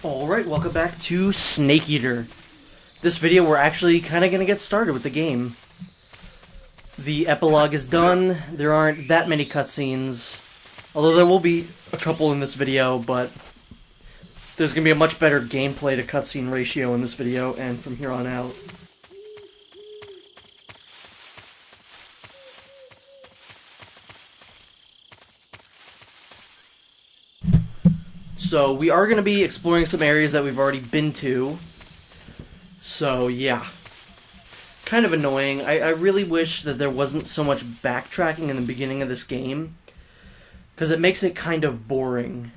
Alright, welcome back to Snake Eater. This video we're actually kind of going to get started with the game. The epilogue is done, there aren't that many cutscenes, although there will be a couple in this video, but there's going to be a much better gameplay to cutscene ratio in this video, and from here on out. So, we are going to be exploring some areas that we've already been to. So, yeah. Kind of annoying. I really wish that there wasn't so much backtracking in the beginning of this game, because it makes it kind of boring.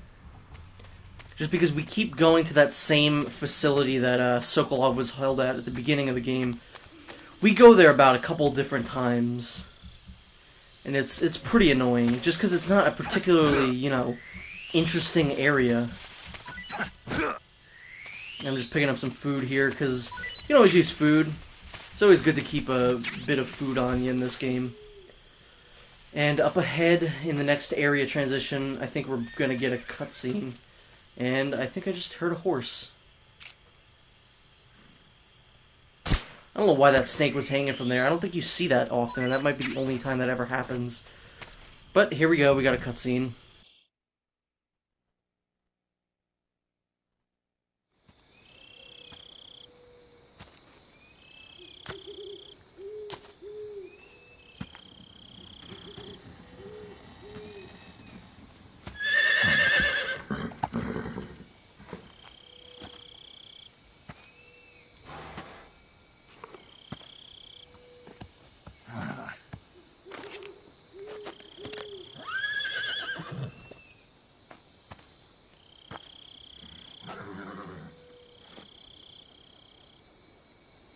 Just because we keep going to that same facility that Sokolov was held at the beginning of the game. We go there about a couple different times. And it's pretty annoying, just because it's not a particularly, you know, interesting area. I'm just picking up some food here, because you can always use food. It's always good to keep a bit of food on you in this game. And up ahead, in the next area transition, I think we're going to get a cutscene. And I think I just heard a horse. I don't know why that snake was hanging from there. I don't think you see that often, and that might be the only time that ever happens. But here we go, we got a cutscene.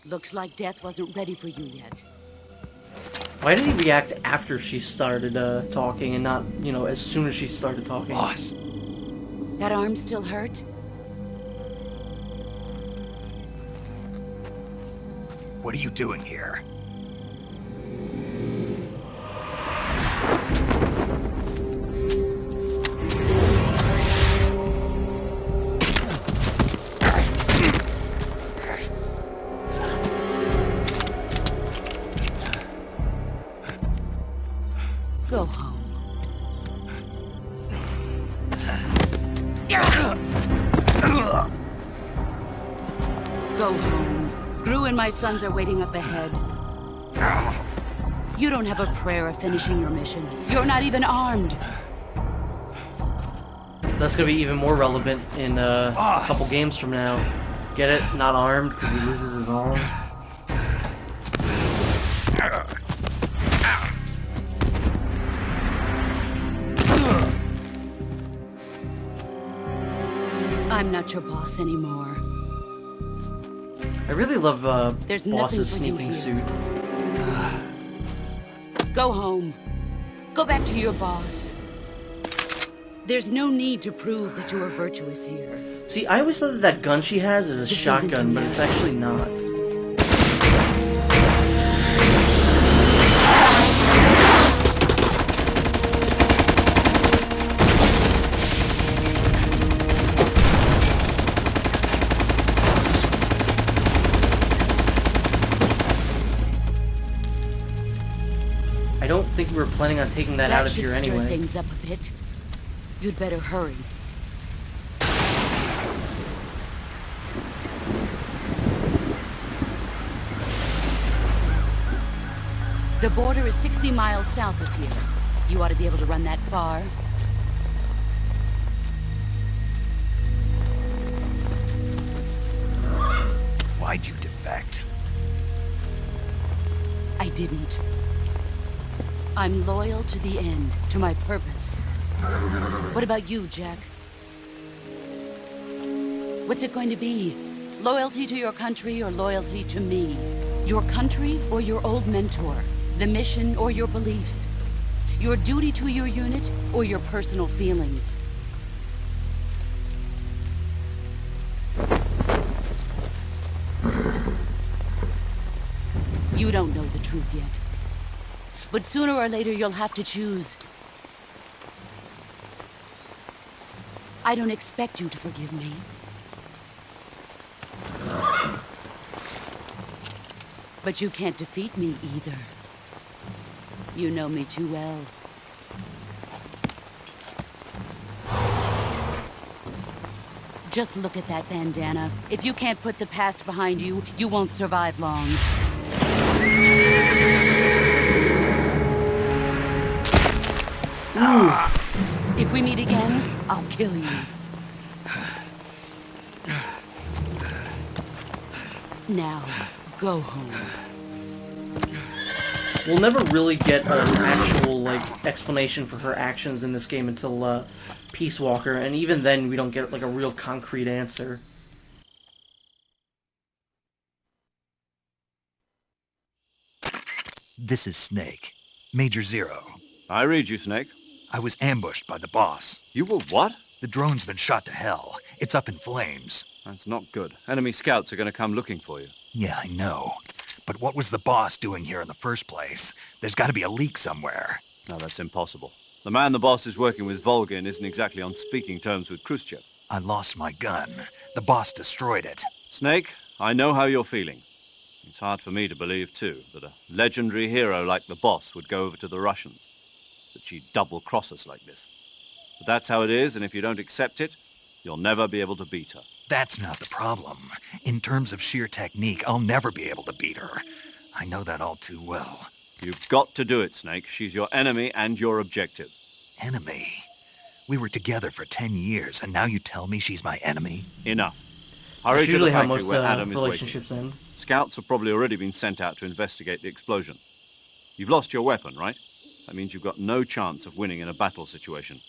Looks like Death wasn't ready for you yet. Why did he react after she started talking and not, you know, as soon as she started talking? Boss. That arm still hurt? What are you doing here? Go home. Go home. Gru and my sons are waiting up ahead. You don't have a prayer of finishing your mission. You're not even armed. That's gonna be even more relevant in a couple games from now. Get it? Not armed because he loses his arm. I'm not your boss anymore. I really love There's Boss's nothing for you sneaking here. suit. Go home. Go back to your boss. There's no need to prove that you are virtuous here. See, I always thought that that gun she has is a This shotgun, isn't but it's actually not. I don't think we were planning on taking that out of here should stir anyway. things up a bit. You'd better hurry. The border is 60 miles south of here. You ought to be able to run that far. Why'd you defect? I didn't. I'm loyal to the end, to my purpose. What about you, Jack? What's it going to be? Loyalty to your country or loyalty to me? Your country or your old mentor? The mission or your beliefs? Your duty to your unit or your personal feelings? You don't know the truth yet. But sooner or later, you'll have to choose. I don't expect you to forgive me. But you can't defeat me either. You know me too well. Just look at that bandana. If you can't put the past behind you, you won't survive long. If we meet again, I'll kill you. Now, go home. We'll never really get an actual, like, explanation for her actions in this game until, Peace Walker, and even then we don't get, like, a real concrete answer. This is Snake. Major Zero. I read you, Snake. I was ambushed by the boss. You were what? The drone's been shot to hell. It's up in flames. That's not good. Enemy scouts are going to come looking for you. Yeah, I know. But what was the boss doing here in the first place? There's got to be a leak somewhere. No, that's impossible. The man the boss is working with, Volgin, isn't exactly on speaking terms with Khrushchev. I lost my gun. The boss destroyed it. Snake, I know how you're feeling. It's hard for me to believe, too, that a legendary hero like the boss would go over to the Russians. That she'd double-cross us like this. But that's how it is, and if you don't accept it, you'll never be able to beat her. That's not the problem. In terms of sheer technique, I'll never be able to beat her. I know that all too well. You've got to do it, Snake. She's your enemy and your objective. Enemy? We were together for 10 years, and now you tell me she's my enemy? Enough. Hurry That's to the usually how factory most where Adam is waiting. relationships end. Scouts have probably already been sent out to investigate the explosion. You've lost your weapon, right? That means you've got no chance of winning in a battle situation.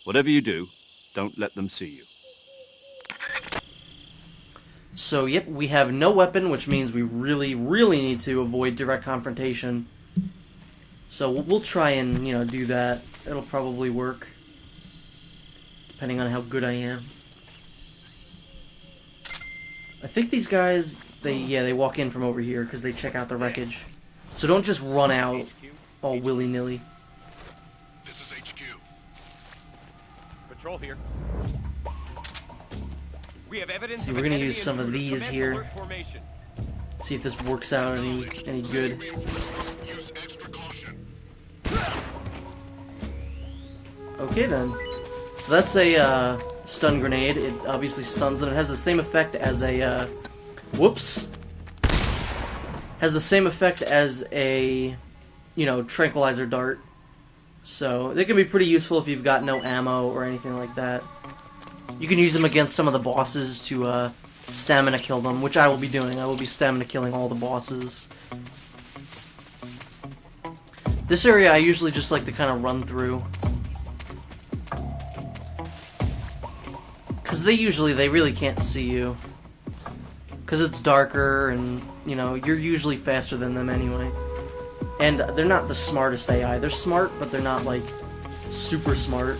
Whatever you do, don't let them see you. So, yep, we have no weapon, which means we really, really need to avoid direct confrontation. So we'll try and, do that. It'll probably work. Depending on how good I am. I think these guys, they walk in from over here because they check out the wreckage. So don't just run out all willy-nilly. This is HQ. Patrol here. We have evidence. See, of we're an gonna enemy use some of intruder. these Commence here. alert formation. See if this works out any good. Use extra caution. Okay then. So that's a stun grenade. It obviously stuns and it has the same effect as a whoops. Has the same effect as a tranquilizer dart. So they can be pretty useful if you've got no ammo or anything like that. You can use them against some of the bosses to stamina kill them, which I will be doing. I will be stamina killing all the bosses. This area I usually just like to kind of run through. Because they really can't see you. Because it's darker and, you're usually faster than them anyway. And they're not the smartest AI. They're smart, but they're not, like, super smart.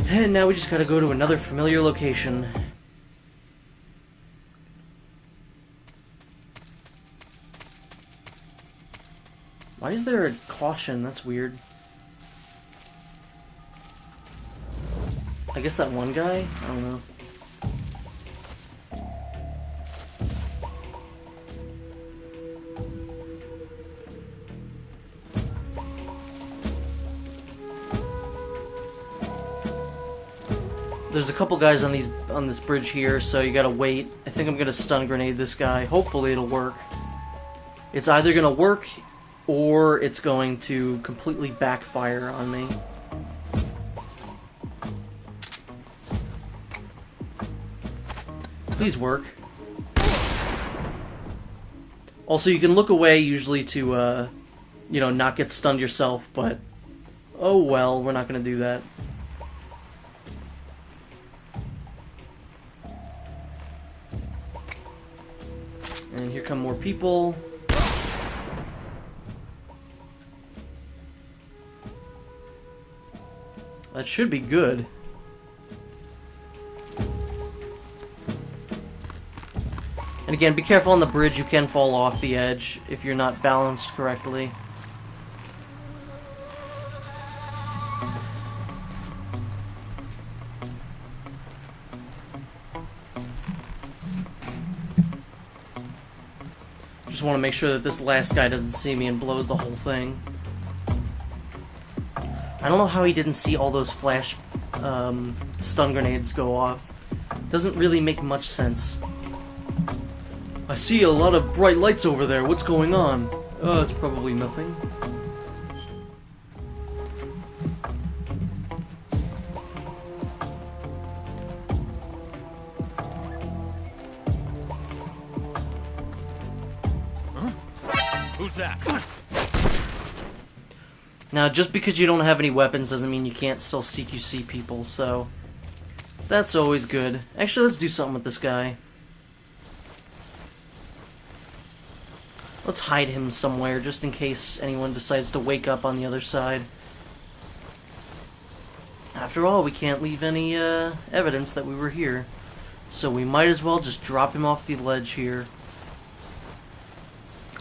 And now we just gotta go to another familiar location. Why is there a caution? That's weird. I guess that one guy? I don't know. There's a couple guys on this bridge here, so you gotta wait. I think I'm gonna stun grenade this guy. Hopefully it'll work. It's either gonna work, or it's going to completely backfire on me. Please work. Also, you can look away usually to, not get stunned yourself, but oh well, we're not gonna do that. And here come more people. That should be good. And again, be careful on the bridge. You can fall off the edge if you're not balanced correctly. just want to make sure that this last guy doesn't see me and blows the whole thing. I don't know how he didn't see all those flash stun grenades go off. Doesn't really make much sense. I see a lot of bright lights over there. What's going on? Oh, it's probably nothing. Who's that? Now, just because you don't have any weapons doesn't mean you can't still CQC people, so that's always good. Actually, let's do something with this guy. Let's hide him somewhere, just in case anyone decides to wake up on the other side. After all, we can't leave any evidence that we were here, so we might as well just drop him off the ledge here.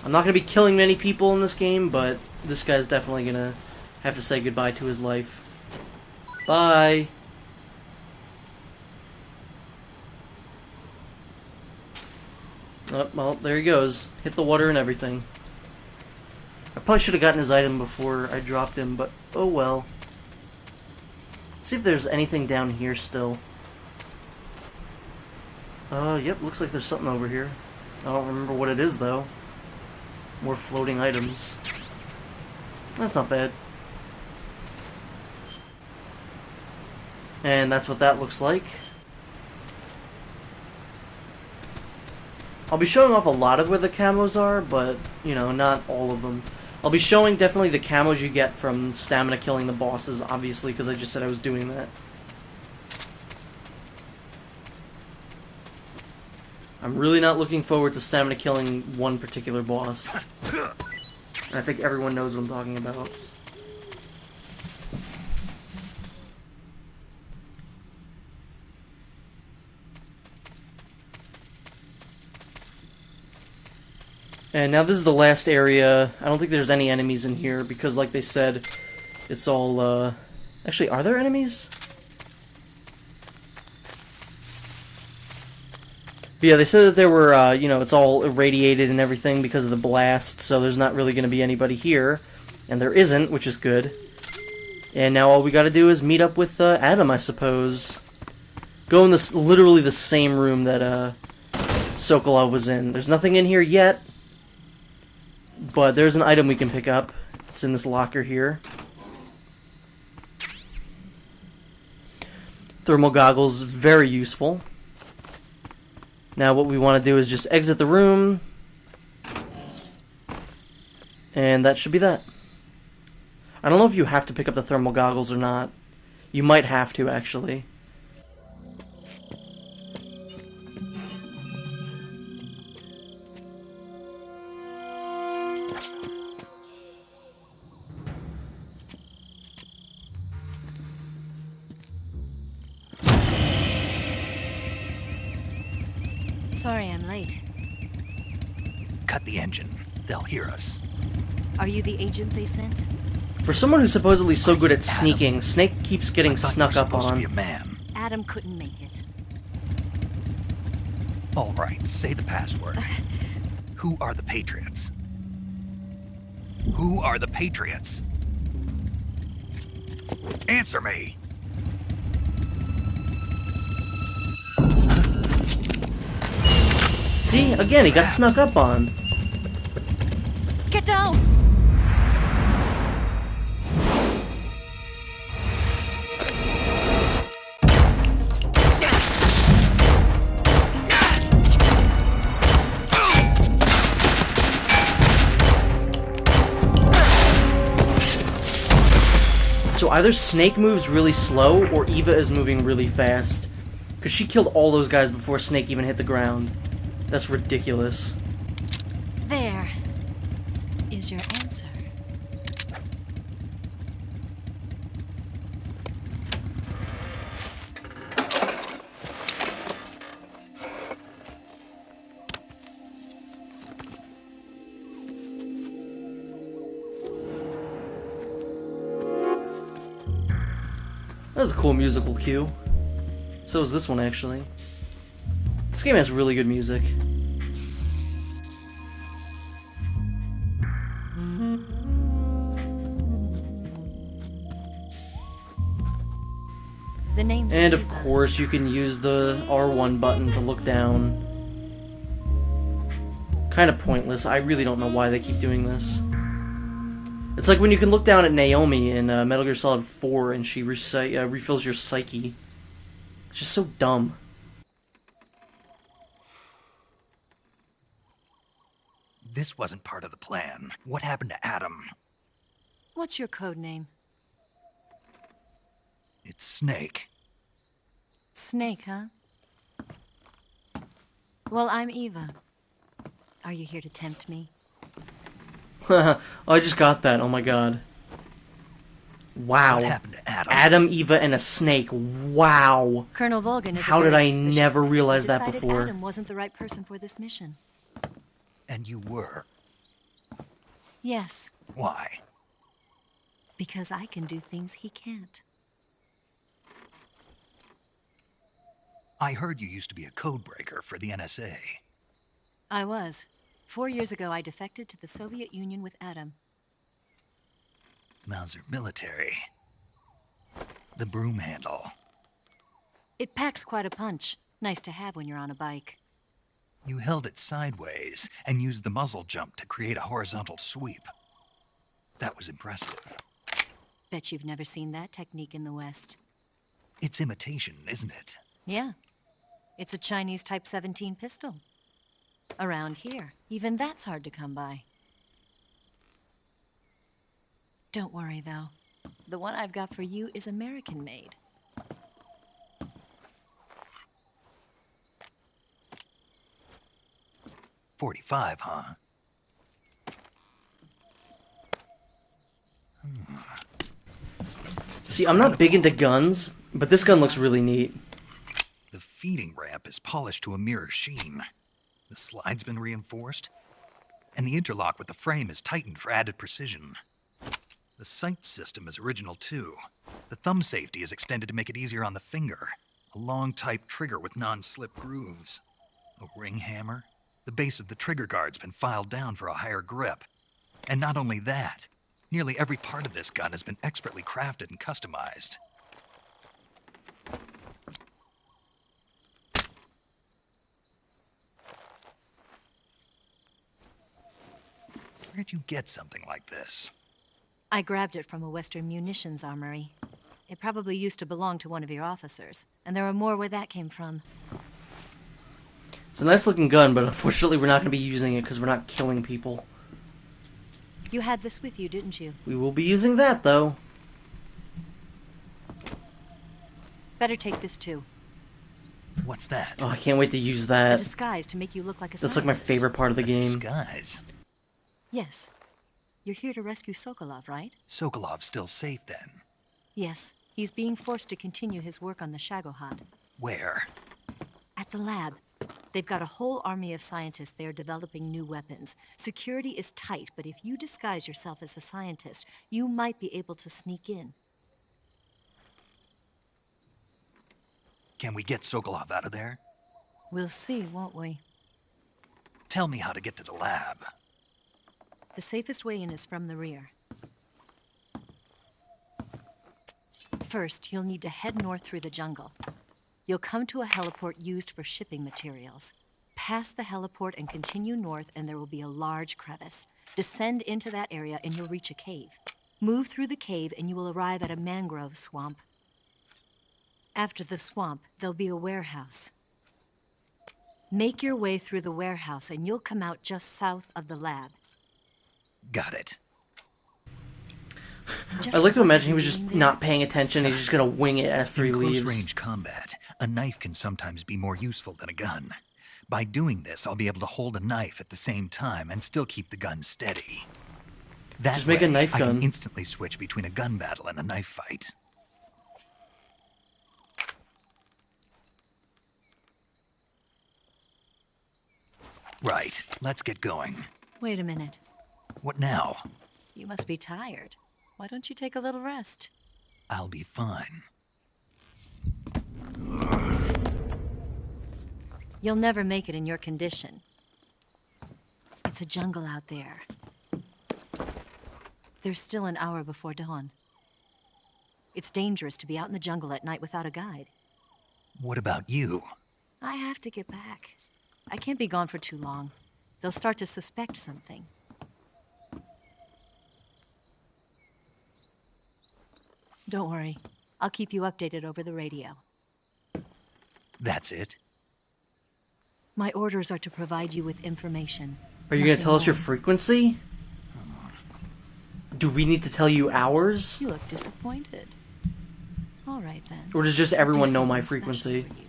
I'm not going to be killing many people in this game, but this guy's definitely going to have to say goodbye to his life. Bye! Oh, well, there he goes. Hit the water and everything. I probably should have gotten his item before I dropped him, but oh well. Let's see if there's anything down here still. Yep, looks like there's something over here. I don't remember what it is, though. More floating items. That's not bad. And that's what that looks like. I'll be showing off a lot of where the camos are, but, you know, not all of them. I'll be showing definitely the camos you get from stamina killing the bosses, obviously, because I just said I was doing that. I'm really not looking forward to stamina killing one particular boss. And I think everyone knows what I'm talking about. And now this is the last area. I don't think there's any enemies in here because, like they said, it's all, Actually, are there enemies? But yeah, they said that there were, you know, it's all irradiated and everything because of the blast, so there's not really going to be anybody here. And there isn't, which is good. And now all we got to do is meet up with Adam, I suppose. Go in this literally the same room that Sokolov was in. There's nothing in here yet, but there's an item we can pick up. It's in this locker here. Thermal goggles, very useful. Now what we want to do is just exit the room, and that should be that. I don't know if you have to pick up the thermal goggles or not. You might have to, actually. Sorry I'm late. Cut the engine. They'll hear us. Are you the agent they sent? For someone who's supposedly so good at sneaking, Snake keeps getting snuck up supposed to be a on. man. Adam couldn't make it. All right, say the password. Who are the Patriots? Who are the Patriots? Answer me! See? Again, he got snuck up on. Get down! So either Snake moves really slow, or Eva is moving really fast. Because she killed all those guys before Snake even hit the ground. That's ridiculous. There is your answer. That was a cool musical cue. So is this one, actually. This game has really good music. The name's And of Eva. course, you can use the R1 button to look down. Kind of pointless. I really don't know why they keep doing this. It's like when you can look down at Naomi in Metal Gear Solid 4 and she refills your psyche. It's just so dumb. This wasn't part of the plan. What happened to Adam? What's your code name? It's Snake. Snake, huh? Well, I'm Eva. Are you here to tempt me? Oh, I just got that. Oh my god. Wow. What happened to Adam? Adam, Eva, and a snake. Wow. Colonel Volgan is a How did very I suspicious never man. realize He that decided before? Adam wasn't the right person for this mission. And you were. Yes, Why? because I can do things he can't. I heard you used to be a codebreaker for the NSA. I was. 4 years ago, I defected to the Soviet Union with Adam. Mauser military. The broom handle. It packs quite a punch. Nice to have when you're on a bike. You held it sideways and used the muzzle jump to create a horizontal sweep. That was impressive. Bet you've never seen that technique in the West. It's imitation, isn't it? Yeah. It's a Chinese Type 17 pistol. Around here, even that's hard to come by. Don't worry, though. The one I've got for you is American-made. .45, huh? See, I'm not big into guns, but this gun looks really neat. The feeding ramp is polished to a mirror sheen. The slide's been reinforced, and the interlock with the frame is tightened for added precision. The sight system is original too. The thumb safety is extended to make it easier on the finger. A long type trigger with non-slip grooves. A ring hammer. The base of the trigger guard's been filed down for a higher grip. And not only that, nearly every part of this gun has been expertly crafted and customized. Where'd you get something like this? I grabbed it from a Western munitions armory. It probably used to belong to one of your officers, and there are more where that came from. It's a nice looking gun, but unfortunately we're not going to be using it because we're not killing people. You had this with you, didn't you? We will be using that, though. Better take this too. What's that? Oh, I can't wait to use A that. disguise to make you look like a That's like my scientist. favorite part of the A game. disguise. Yes. You're here to rescue Sokolov, right? Sokolov's still safe then. Yes. He's being forced to continue his work on the Shagohod. Where? At the lab. They've got a whole army of scientists there developing new weapons. Security is tight, but if you disguise yourself as a scientist, you might be able to sneak in. Can we get Sokolov out of there? We'll see, won't we? Tell me how to get to the lab. The safest way in is from the rear. First, you'll need to head north through the jungle. You'll come to a heliport used for shipping materials. Pass the heliport and continue north, and there will be a large crevice. Descend into that area, and you'll reach a cave. Move through the cave, and you will arrive at a mangrove swamp. After the swamp, there'll be a warehouse. Make your way through the warehouse, and you'll come out just south of the lab. Got it. I like to imagine he was just not paying attention. He's just going to wing it after he In leaves. close-range combat, a knife can sometimes be more useful than a gun. By doing this, I'll be able to hold a knife at the same time and still keep the gun steady. That Just make a way, knife I gun. can instantly switch between a gun battle and a knife fight. Right, let's get going. Wait a minute. What now? You must be tired. Why don't you take a little rest? I'll be fine. You'll never make it in your condition. It's a jungle out there. There's still an hour before dawn. It's dangerous to be out in the jungle at night without a guide. What about you? I have to get back. I can't be gone for too long. They'll start to suspect something. Don't worry. I'll keep you updated over the radio. That's it? My orders are to provide you with information. Are you going to Nothing tell us your more. frequency? Do we need to tell you ours? You look disappointed. All right, then. Or does just I'll do everyone know my something special frequency? for you.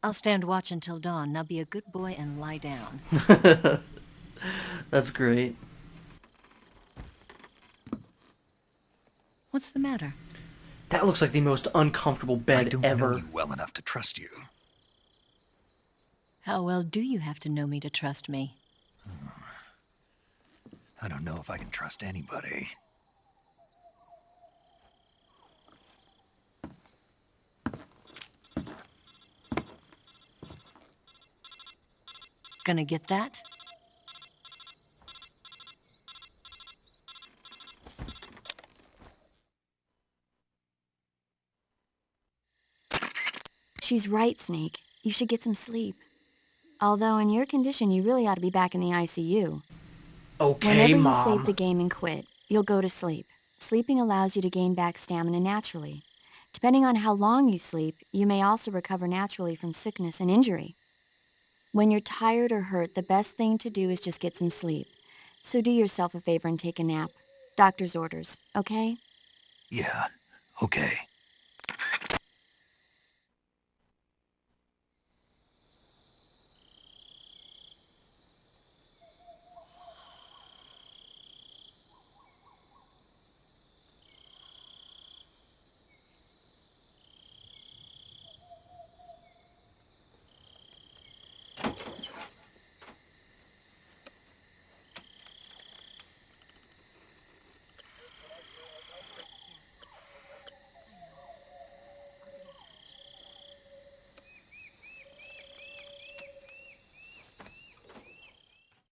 I'll stand watch until dawn. Now be a good boy and lie down. That's great. What's the matter? That looks like the most uncomfortable I bed don't ever. know you well enough to trust you. How well do you have to know me to trust me? I don't know if I can trust anybody. Gonna get that? She's right, Snake. You should get some sleep. Although in your condition, you really ought to be back in the ICU. Okay, Whenever you Mom. save the game and quit, you'll go to sleep. Sleeping allows you to gain back stamina naturally. Depending on how long you sleep, you may also recover naturally from sickness and injury. When you're tired or hurt, the best thing to do is just get some sleep. So do yourself a favor and take a nap. Doctor's orders, okay? Yeah, okay.